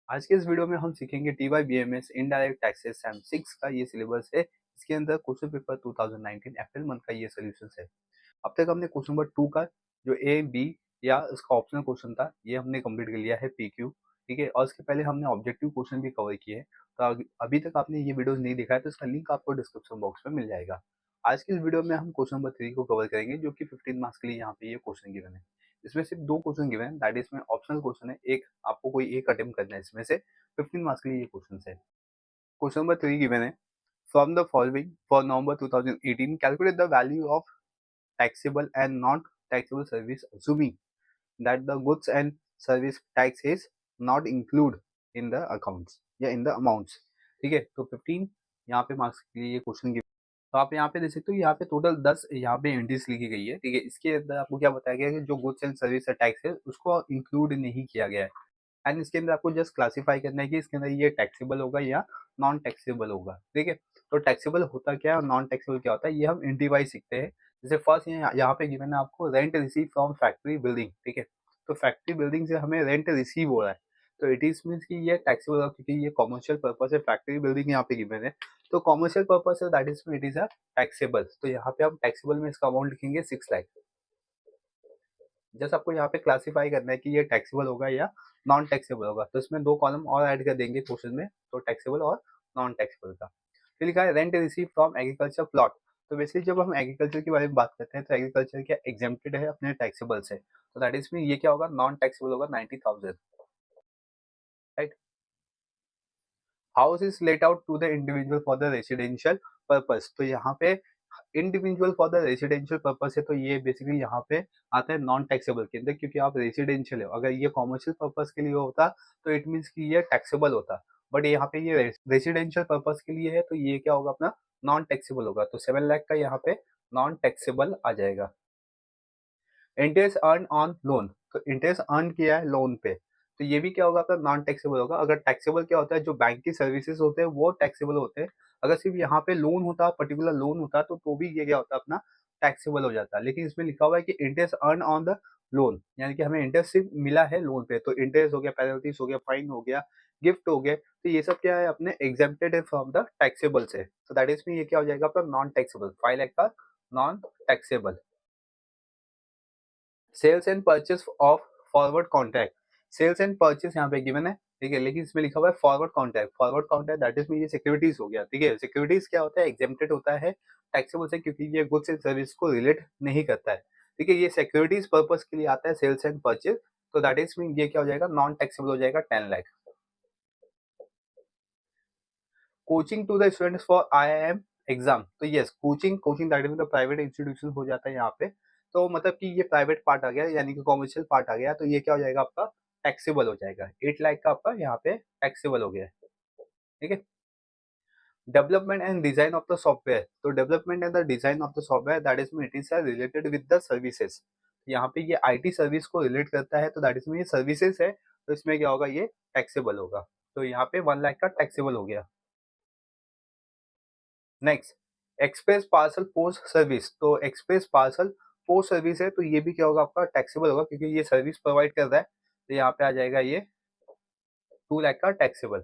आज के इस वीडियो में हम सीखेंगे TYBMS इनडायरेक्ट टैक्सेस सेम 6 का ये सिलेबस है। इसके अंदर क्वेश्चन पेपर 2019 अप्रैल मंथ का ये सोल्यूशन है। अब तक हमने क्वेश्चन नंबर 2 का जो ए बी या इसका ऑप्शनल क्वेश्चन था ये हमने कंप्लीट कर लिया है PQ। ठीक है, और इसके पहले हमने ऑब्जेक्टिव क्वेश्चन भी कवर किए हैं। तो अभी तक आपने ये वीडियोस नहीं देखा है तो इसका लिंक आपको डिस्क्रिप्शन बॉक्स में मिल जाएगा। आज की इस वीडियो में हम क्वेश्चन नंबर 3 को कवर करेंगे जो कि 15 मार्क्स के लिए यहाँ पे ये क्वेश्चन गिवन है। इसमें सिर्फ 2 क्वेश्चन गिवन है, दैट इज में ऑप्शनल क्वेश्चन है, एक आपको कोई एक अटेम्प्ट करना है इसमें से। 15 मार्क्स के लिए ये क्वेश्चन है। क्वेश्चन नंबर 3 गिवन है, from the following for November 2018 calculate the value of taxable and non-taxable service assuming that the goods and service tax is not included in the accounts या in the amounts। ठीक है, तो 15 यहाँ पे marks के लिए ये क्वेश्चन गिवन। तो आप यहाँ पे देख सकते हो, यहाँ पे टोटल 10 यहाँ पे एंट्रीज लिखी गई है। ठीक है, इसके अंदर आपको क्या बताया गया है कि जो गुड्स एंड सर्विस टैक्स है उसको इंक्लूड नहीं किया गया है। एंड इसके अंदर आपको जस्ट क्लासिफाई करना है कि इसके अंदर ये टैक्सेबल होगा या नॉन टैक्सेबल होगा। ठीक है, तो टैक्सेबल होता क्या है और नॉन टैक्सेबल क्या होता है ये हम एंट्री वाइज सीखते हैं। जैसे फर्स्ट यहाँ पे गिवन है आपको rent receive from factory building. ठीक है, तो फैक्ट्री बिल्डिंग से हमें रेंट रिसीव हो रहा है, तो इट इज मीन्स कि ये टैक्सेबल होगा क्योंकि ये कॉमर्शियल पर्पज है। फैक्ट्री बिल्डिंग यहाँ पे गिवन है तो कॉमर्शियल पर्पज है, that is it is a taxable. तो यहाँ पे हम टैक्सेबल में इसका अमाउंट लिखेंगे 6 लाख। जस्ट आपको यहाँ पे क्लासिफाई करना है कि ये टैक्सेबल होगा या नॉन टैक्सेबल होगा। तो इसमें 2 कॉलम और ऐड कर देंगे क्वेश्चन में, तो टैक्सेबल और नॉन टैक्सेबल का। फिर लिखा है rent receive from agriculture plot. तो बेसिकली जब हम एग्रीकल्चर के बारे में बात करते हैं तो एग्रीकल्चर क्या एग्जेम्प्टेड है अपने टैक्सेबल से, तो दैट इज मीन ये क्या होगा नॉन टैक्सेबल होगा 90,000। Right, house is let out to the individual for the residential purpose. तो यहाँ पे individual for the residential purpose है, तो ये बेसिकली यहाँ पे आता है नॉन टैक्सेबल के अंदर क्योंकि आप रेसिडेंशियल हो। अगर ये कॉमर्शियल पर्पस के लिए होता तो इट मीन्स कि ये टैक्सेबल होता, बट यहाँ पे ये रेसिडेंशियल पर्पस के लिए है तो ये क्या होगा अपना नॉन टैक्सेबल होगा। तो 7 लाख का यहाँ पे नॉन टैक्सेबल आ जाएगा। इंटरेस्ट अर्न ऑन लोन, तो इंटरेस्ट अर्न किया है लोन पे, तो ये भी क्या होगा आपका नॉन टैक्सेबल होगा। अगर टैक्सेबल क्या होता है, जो बैंक की सर्विसेज होते हैं वो टैक्सेबल होते हैं। अगर सिर्फ यहाँ पे लोन होता, पर्टिकुलर लोन होता तो भी ये क्या होता अपना टैक्सेबल हो जाता। लेकिन इसमें लिखा हुआ है कि interest earn on the loan, यानी कि हमें इंटरेस्ट सिर्फ मिला है लोन पे, तो इंटरेस्ट हो गया, पेनल्टीज हो गया, फाइन हो गया, गिफ्ट हो गया, तो ये सब क्या है अपने एग्जेम्प्टेड है फ्रॉम द टैक्सेबल से। तो दैट इज में ये क्या हो जाएगा अपना नॉन टैक्सेबल, 5 लाख का non taxable. Sales and purchase of forward contract, sales and purchase यहाँ पे गिवन है। ठीक है, लेकिन इसमें लिखा हुआ है forward contract. Forward contract that is में ये सिक्योरिटीज हो गया। ठीक है, सिक्योरिटीज क्या होता है एग्जेम्प्टेड होता है टैक्सेबल से क्योंकि ये गुड्स एंड सर्विस को रिलेट नहीं करता है। ठीक है, ये सिक्योरिटीज पर्पस के लिए आता है सेल्स एंड परचेस, तो दैट इज मीन ये क्या हो जाएगा नॉन टैक्सेबल हो जाएगा 10 lakh. Coaching to the students for IIM exam, तो yes coaching coaching that is private institution हो जाता है यहाँ पे। तो मतलब कि ये प्राइवेट पार्ट आ गया यानी कि कॉमर्शियल पार्ट आ गया, तो ये क्या हो जाएगा आपका टैक्सेबल हो जाएगा। 8 लाख का आपका यहाँ पे टैक्सेबल हो गया। ठीक है, development and design of the software, तो development and the design of the software that is it is related with the services. यहाँ पे ये IT सर्विस को रिलेट करता है, तो दैट इज में ये सर्विसेज है, तो इसमें क्या होगा ये टैक्सेबल होगा। तो यहाँ पे 1 लाख का टैक्सेबल हो गया। Next, express parcel post service, तो एक्सप्रेस पार्सल पोस्ट सर्विस है, तो ये भी क्या होगा आपका टैक्सेबल होगा क्योंकि ये सर्विस प्रोवाइड कर रहा है, तो यहाँ पे आ जाएगा ये 2 लाख का taxable.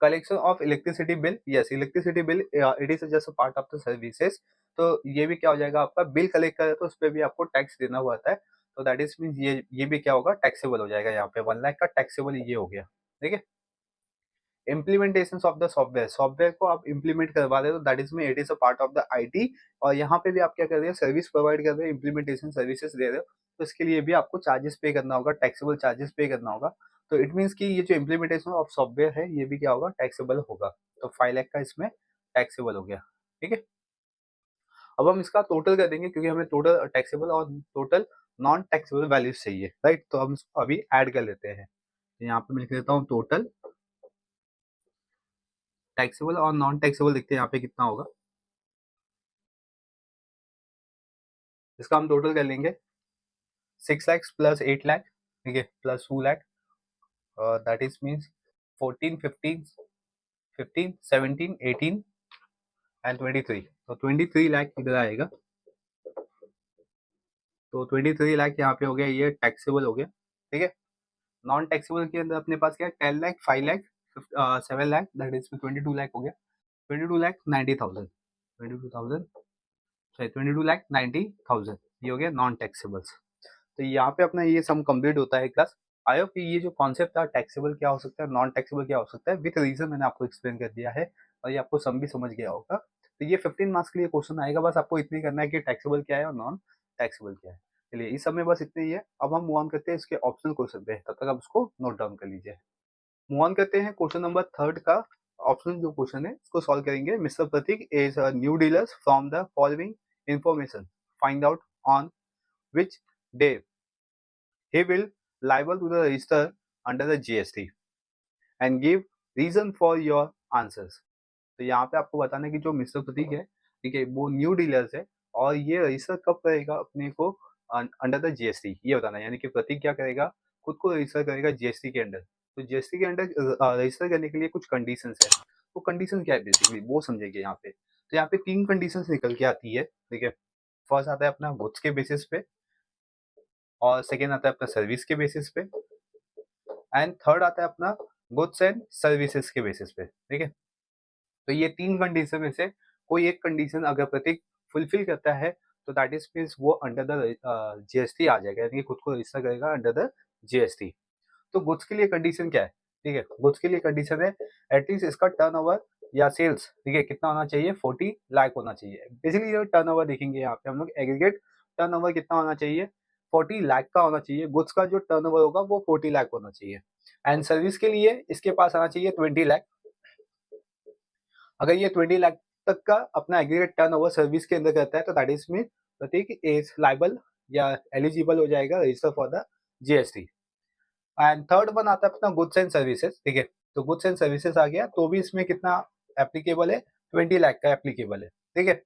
Collection of electricity bill, yes electricity bill it is just part of the services, तो ये भी क्या हो जाएगा आपका बिल कलेक्ट करे तो उस पर भी आपको टैक्स देना होता है, तो दैट इज मीन ये भी क्या होगा टैक्सेबल हो जाएगा। यहाँ पे 1 लाख का टैक्सेबल ये हो गया। ठीक है, implementation of the software, software को आप इम्प्लीमेंट करवा रहे हो, दैट इज में it is a part of the IT, और यहाँ पे भी आप क्या कर रहे हो सर्विस प्रोवाइड कर रहे हो, इम्प्लीमेंटेशन सर्विसेज दे रहे हो, तो इसके लिए भी आपको चार्जेस पे करना होगा, टैक्सेबल चार्जेस पे करना होगा। तो इट मीन्स कि ये जो इम्प्लीमेंटेशन ऑफ सॉफ्टवेयर है ये भी क्या होगा टैक्सेबल होगा। तो 5 लाख का इसमें टैक्सेबल हो गया। ठीक है, अब हम इसका टोटल कर देंगे क्योंकि हमें टोटल टैक्सेबल और टोटल नॉन टैक्सेबल वैल्यूज चाहिए। राइट, तो हम इसको अभी ऐड कर लेते हैं। यहाँ पे मैं लिख देता हूँ टोटल टैक्सेबल और नॉन टैक्सेबल, देखते हैं यहाँ पे कितना होगा। इसका हम टोटल कर लेंगे 6 लाख प्लस 8 लाख, ठीक है, plus 2 lakh, that is means 14 15 15 17 18 and 23, तो 23 लाख इधर आएगा। तो 23 लाख यहाँ पे हो गया, ये टैक्सेबल हो गया। ठीक है, नॉन टैक्सेबल के अंदर अपने पास क्या है 10 लाख 5 लाख 7 लाख, दैट इज 22 लाख हो गया, 22 लाख 90,000, 22,000 सॉरी 22 लाख 90,000, ये हो गया नॉन टैक्सेबल्स। तो यहाँ पे अपना ये सम कंप्लीट होता है क्लास। आई होप कि ये जो कॉन्सेप्ट था टैक्सेबल क्या हो सकता है, नॉन टैक्सेबल क्या हो सकता है, विद रीजन मैंने आपको एक्सप्लेन कर दिया है और ये आपको सम भी समझ गया होगा। तो ये 15 मार्क्स के लिए क्वेश्चन आएगा, बस आपको इतनी करना है कि टैक्सेबल क्या है और नॉन टैक्सेबल क्या है। चलिए इस समय बस इतना ही है। अब हम मूव ऑन करते हैं इसके ऑप्शनल क्वेश्चन पे, तब तक आप उसको नोट डाउन कर लीजिए। मूव ऑन करते हैं क्वेश्चन नंबर 3 का ऑप्शनल जो क्वेश्चन है इसको सॉल्व करेंगे। Mister Prateek is new dealers from the following information, find out on which day he will liable to the register under the GST and give reason for your answers। तो यहाँ पे आपको बताना है कि जो मिस्टर प्रतीक है, ठीक है, वो न्यू डीलर्स है और ये रजिस्टर कब करेगा अपने को अंडर द जीएसटी, ये बताना है। यानी कि प्रतीक क्या करेगा, खुद को रजिस्टर करेगा जीएसटी के अंडर। तो जीएसटी के अंडर रजिस्टर करने के लिए कुछ कंडीशंस है, वो कंडीशन क्या है बेसिकली वो समझेंगे यहाँ पे। तो यहाँ पे 3 कंडीशंस निकल के आती है, ठीक है। फर्स्ट आता है अपना गुड्स के बेसिस पे, और सेकेंड आता है अपना सर्विस के बेसिस पे, एंड थर्ड आता है अपना गुड्स एंड सर्विसेज के बेसिस पे, ठीक है। तो ये 3 कंडीशन में से कोई एक कंडीशन अगर प्रतीक फुलफिल करता है तो दैट इज मीन्स वो अंडर द जीएसटी आ जाएगा, यानी कि खुद को रजिस्टर करेगा अंडर द जीएसटी। तो गुड्स के लिए कंडीशन क्या है, ठीक है, गुड्स के लिए कंडीशन है एटलीस्ट इसका टर्नओवर या सेल्स, ठीक है, कितना होना चाहिए, 40 लाख होना चाहिए। बेसिकली जो टर्नओवर देखेंगे यहाँ पे हम लोग, एग्रीगेट टर्नओवर कितना होना चाहिए, 40 लाख का होना चाहिए। गुड्स का जो टर्नओवर होगा वो 40 लाख होना चाहिए। एंड सर्विस के लिए इसके पास आना चाहिए 20 लाख। अगर ये 20 लाख तक का अपना एग्रीगेट टर्नओवर सर्विस के अंदर करता है तो that is mean Prateek is liable या एलिजिबल हो जाएगा register for the GST. And third one आता है अपना गुड्स एंड सर्विसेज, ठीक है। तो गुड्स एंड सर्विसेज आ गया, तो भी इसमें कितना एप्लीकेबल है, 20 लाख का एप्लीकेबल है, ठीक है।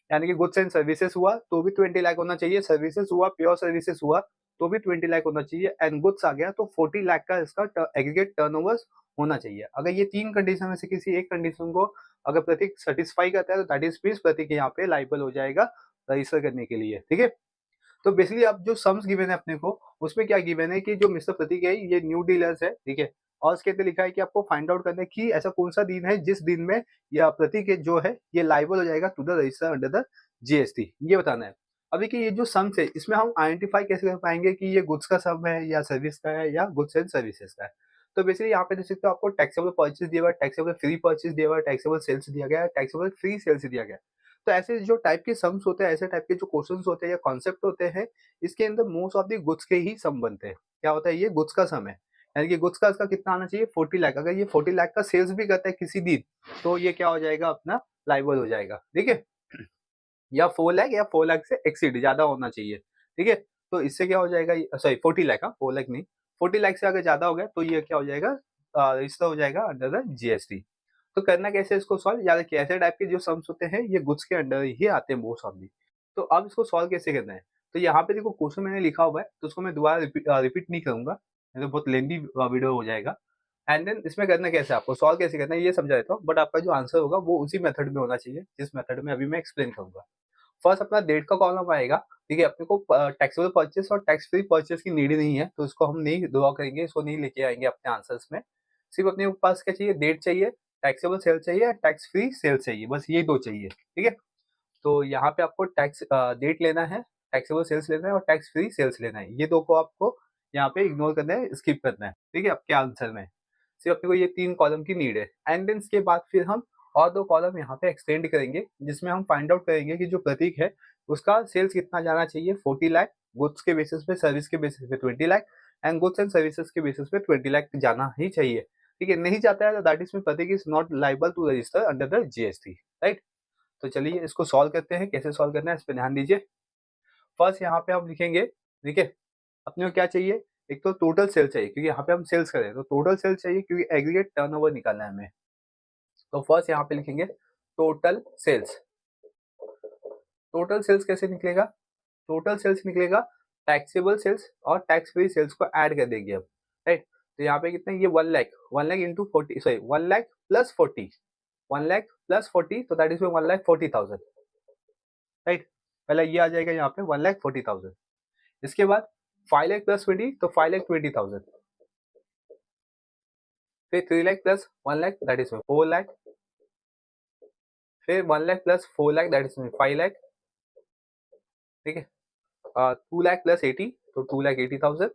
यानी कि गुड्स एंड सर्विसेज हुआ तो भी 20 लाख होना चाहिए, सर्विसेज हुआ प्योर सर्विसेज हुआ तो भी 20 लाख होना चाहिए, एंड गुड्स आ गया तो 40 लाख का इसका एग्रीगेट टर्नओवर होना चाहिए। अगर ये 3 कंडीशन में से किसी एक कंडीशन को अगर प्रतीक सेटिस्फाई करता है तो दैट इज मींस प्रतीक यहाँ पे लाइबल हो जाएगा रजिस्टर करने के लिए, ठीक है। तो बेसिकली अब जो सम्स गिवन है अपने को, उसमें क्या गिवन है कि जो मिस्टर प्रतीक है ये न्यू डीलर्स है, ठीक है, और उसके अंदर लिखा है कि आपको फाइंड आउट करना है कि ऐसा कौन सा दिन है जिस दिन में यह प्रतीक जो है ये लाइबल हो जाएगा to the register under the GST, ये बताना है। अभी कि ये जो सम्स है इसमें हम आइडेंटिफाई कैसे कर पाएंगे कि ये गुड्स का सम है या सर्विस का है या गुड्स एंड सर्विसेज का है। तो बेसिकली यहाँ पे देख सकते हो आपको टैक्सेबल परचेज दिया हुआ है, टैक्सेबल फ्री परचेज दिया हुआ है, टैक्सेबल सेल्स दिया गया है, टैक्सेबल फ्री सेल्स दिया गया है। तो ऐसे जो टाइप के सम्स होते हैं, ऐसे टाइप के जो क्वेश्चंस होते हैं या कॉन्सेप्ट होते हैं, इसके अंदर मोस्ट ऑफ द गुड्स के ही सम बनते हैं। क्या होता है, ये गुड्स का सम है, यानी कि गुड्स का इसका कितना आना चाहिए, 40 लाख। अगर ये 40 लाख का सेल्स भी करता है किसी दिन तो ये क्या हो जाएगा, अपना लाइबल हो जाएगा, ठीक है। या 4 लाख या 4 लाख से एक्सीड ज्यादा होना चाहिए, ठीक है। तो इससे क्या हो जाएगा, सॉरी 40 लाख, 4 लाख नहीं, 40 लाख से अगर ज्यादा हो गया तो ये क्या हो जाएगा, रजिस्टर हो जाएगा अंडर द जीएसटी। तो करना कैसे इसको सॉल्व, याद रखिए ऐसे टाइप के जो सम्स होते हैं ये गुड्स के अंडर ही आते हैं मोस्ट ऑफ दी। तो अब इसको सॉल्व कैसे करना है, तो यहाँ पे देखो क्वेश्चन मैंने लिखा हुआ है तो उसको मैं दोबारा रिपीट नहीं करूंगा, नहीं तो बहुत लेंदी वीडियो हो जाएगा। एंड देन इसमें करना कैसे, आपको सॉल्व कैसे करना है ये समझा देता हूँ, बट आपका जो आंसर होगा वो उसी मेथड में होना चाहिए जिस मेथड में अभी मैं एक्सप्लेन करूंगा। फर्स्ट अपना डेट का कॉलम आएगा, ठीक है। अपने को टैक्सेबल परचेस और टैक्स फ्री परचेस की नीड नहीं है तो इसको हम नहीं ड्रॉ करेंगे, इसको नहीं लेके आएंगे अपने आंसर्स में। सिर्फ अपने पास क्या चाहिए, डेट चाहिए, टैक्सेबल सेल चाहिए, टैक्स फ्री सेल चाहिए, बस ये 2 चाहिए, ठीक है। तो यहाँ पे आपको टैक्स डेट लेना है, टैक्सेबल सेल्स लेना है और टैक्स फ्री सेल्स लेना है। ये 2 को आपको यहाँ पे इग्नोर करना है, स्किप करना है, ठीक है, आपके आंसर में। सिर्फ अपने को ये 3 कॉलम की नीड है। एंड देन इसके बाद फिर हम और 2 कॉलम यहाँ पे एक्सटेंड करेंगे जिसमें हम फाइंड आउट करेंगे कि जो प्रतीक है उसका सेल्स कितना जाना चाहिए, 40 लाख, गुड्स के बेसिस पे, सर्विस के बेसिस पे 20 lakh, and goods and services के बेसिस पे 20 लाख जाना ही चाहिए, ठीक है। नहीं जाता है तो that is mean Prateek is not liable to register under the GST, right. तो चलिए इसको सॉल्व करते हैं, कैसे सॉल्व करना है इस पे ध्यान दीजिए। फर्स्ट यहाँ पे हम लिखेंगे, ठीक है, अपने को क्या चाहिए, एक तो टोटल सेल चाहिए क्योंकि यहाँ पे हम सेल्स करें तो टोटल सेल चाहिए क्योंकि एग्रीगेट टर्नओवर निकालना है हमें। तो फर्स्ट यहाँ पे लिखेंगे टोटल सेल्स। टोटल सेल्स कैसे निकलेगा, टोटल सेल्स निकलेगा टैक्सेबल सेल्स और टैक्स फ्री सेल्स को ऐड कर देंगे अब, राइट। तो यहाँ पे कितना, ये 1 lakh, 1 lakh into 40, sorry 1 lakh plus 40, 1 lakh plus 40 तो दैट इज 1,40,000, राइट। पहले ये आ जाएगा यहाँ पे 1,40,000। इसके बाद 5 लाख प्लस 20 तो 5,20,000, फिर 3 lakh plus 1 lakh that is 4 lakh, फिर 1 lakh plus 4 lakh that is 5 lakh, ठीक है। 2 लाख प्लस 80 तो 2 lakh 80,000,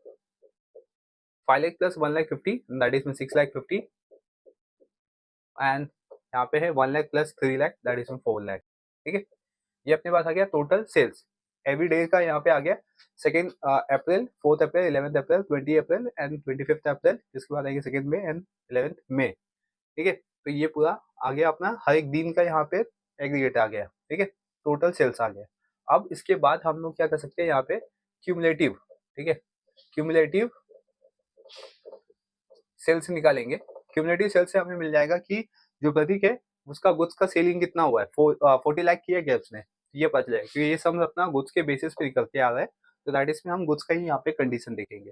5 lakh plus 1 lakh 50 that is 6 lakh 50, and यहाँ पे है 1 lakh plus 3 lakh that is 4 lakh, ठीक है। ये अपने पास आ गया टोटल सेल्स एवरी डे का, यहाँ पे आ गया 2 अप्रैल, 4 अप्रैल, 11 अप्रैल, 20 अप्रैल एंड 25 अप्रैल, जिसके बाद आएंगे 2 मई एंड 11 मई, ठीक है। तो ये पूरा आ गया अपना हर एक दिन का यहाँ पे एग्रीगेट आ गया, ठीक है, टोटल सेल्स आ गया। अब इसके बाद हम लोग क्या कर सकते हैं यहाँ पे क्यूमुलेटिव, ठीक है, क्यूमुलेटिव सेल्स निकालेंगे। क्यूमुलेटिव सेल्स से हमें मिल जाएगा कि जो प्रतीक है उसका गुड्स का सेलिंग कितना हुआ है, 40 लाख किया गया उसने, ये पता चलेगा क्योंकि ये सब अपना गुड्स के बेसिस पे निकल के आ रहा है, तो दैट इज में हम गुड्स का ही यहाँ पे कंडीशन देखेंगे।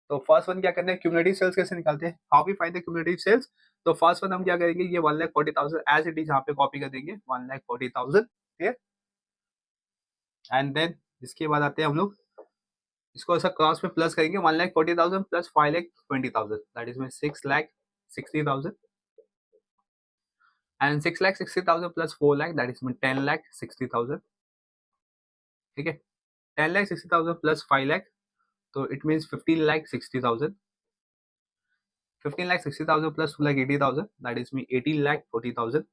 तो फर्स्ट वन क्या करते हैं, क्यूमुलेटिव सेल्स कैसे निकालते हैं, how we find the cumulative sales. तो फर्स्ट वन हम क्या करेंगे, ये 1,40,000 एज इट इज यहाँ पे कॉपी कर देंगे 1,40,000, ठीक है। एंड देन इसके बाद आते हैं हम लोग इसको ऐसा क्रॉस में प्लस करेंगे 1,40,000 प्लस 5,20,000 दैट इज में 6,60,000 and 6,60,000 plus 4 lakh that is में 10,60,000, ठीक है। 10,60,000 प्लस 5 लाख तो it means 15,60,000, 15,60,000 plus 2,80,000 that is में 18,40,000,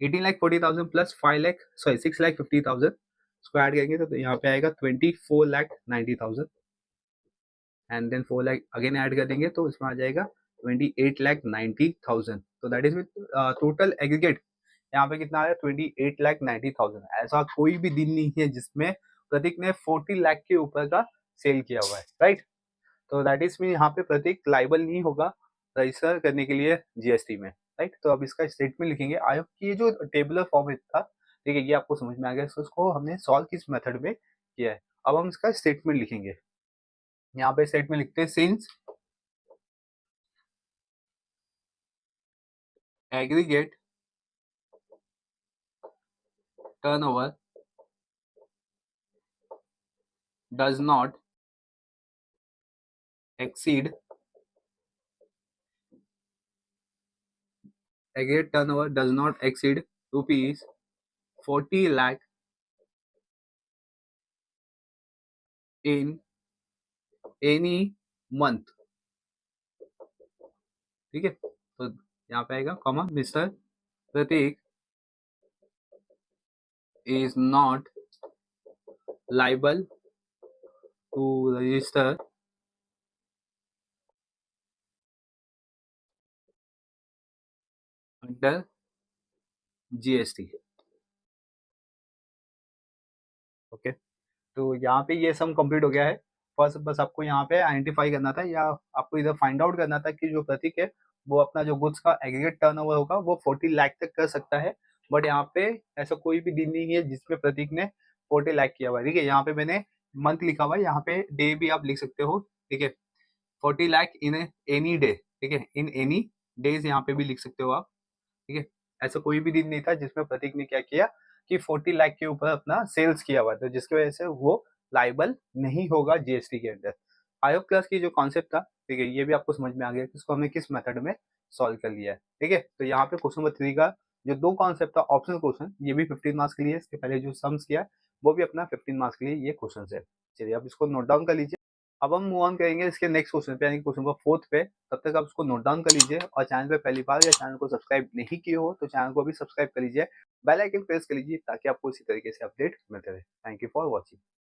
18,40,000 प्लस 6,50,000 इसको ऐड करेंगे तो यहाँ पे आएगा 24,90,000 and then 4 lakh again add कर देंगे तो इसमें आ जाएगा 28,90,000। तो दैट इज टोटल एग्रीगेट यहाँ पे कितना आया 28,90,000। ऐसा कोई भी दिन नहीं है जिसमें प्रतीक ने 40 लाख के ऊपर का सेल किया हुआ है, राइट। तो दैट इज मीन यहाँ पे प्रतीक लाइबल नहीं होगा रजिस्टर करने के लिए जीएसटी में, राइट। तो अब इसका स्टेटमेंट लिखेंगे। आयोग की ये जो टेबुलर फॉर्म था, ठीक है, ये आपको समझ में आ गया, उसको हमने सॉल्व किस मेथड में किया है। अब हम इसका स्टेटमेंट लिखेंगे। यहाँ पे स्टेटमेंट लिखते हैं since aggregate turnover does not exceed aggregate turnover does not exceed rupees 40 lakh in any month, ठीक है। तो यहाँ पे आएगा comma mister Prateek is not liable to register under GST, okay. तो यहाँ पे ये सम कंप्लीट हो गया है। फर्स्ट बस आपको यहाँ पे आइडेंटिफाई करना था या आपको इधर फाइंड आउट करना था कि जो प्रतीक है वो अपना जो गुड्स का एग्रीगेट टर्नओवर होगा वो 40 लाख तक कर सकता है, बट यहाँ पे ऐसा कोई भी दिन नहीं है जिसमें प्रतीक ने 40 लाख किया हुआ है, ठीक है। यहाँ पे मैंने मंथ लिखा हुआ है, यहाँ पे डे भी आप लिख सकते हो, ठीक है। 40 लाख इन एनी डे, ठीक है, इन एनी डेज यहाँ पे भी लिख सकते हो आप, ठीक है। ऐसा कोई भी दिन नहीं था जिसमें प्रतीक ने क्या किया कि 40 लाख के ऊपर अपना सेल्स किया हुआ, तो जिसकी वजह से वो लाइबल नहीं होगा जीएसटी के अंदर। आयोग क्लास की जो कॉन्सेप्ट था, ठीक है, ये भी आपको समझ में आ गया कि इसको हमने किस मेथड में सॉल्व कर लिया है, ठीक है। तो यहाँ पे क्वेश्चन नंबर 3 का जो दो कॉन्सेप्ट था ऑप्शनल क्वेश्चन, ये भी 15 मार्क्स के लिए, इसके पहले जो सम्स किया वो भी अपना 15 मार्क्स के लिए ये क्वेश्चन है। चलिए अब इसको नोट डाउन कर लीजिए। अब हम मूव ऑन करेंगे इसके नेक्स्ट क्वेश्चन पे, यानी क्वेश्चन नंबर 4 पे। तब तक आप उसको नोट डाउन कर लीजिए और चैनल पे पहली बार या चैनल को सब्सक्राइब नहीं किए हो तो चैनल को भी सब्सक्राइब कर लीजिए, बेल आइकन प्रेस कर लीजिए ताकि आपको इसी तरीके से अपडेट मिलते रहे। Thank you for watching.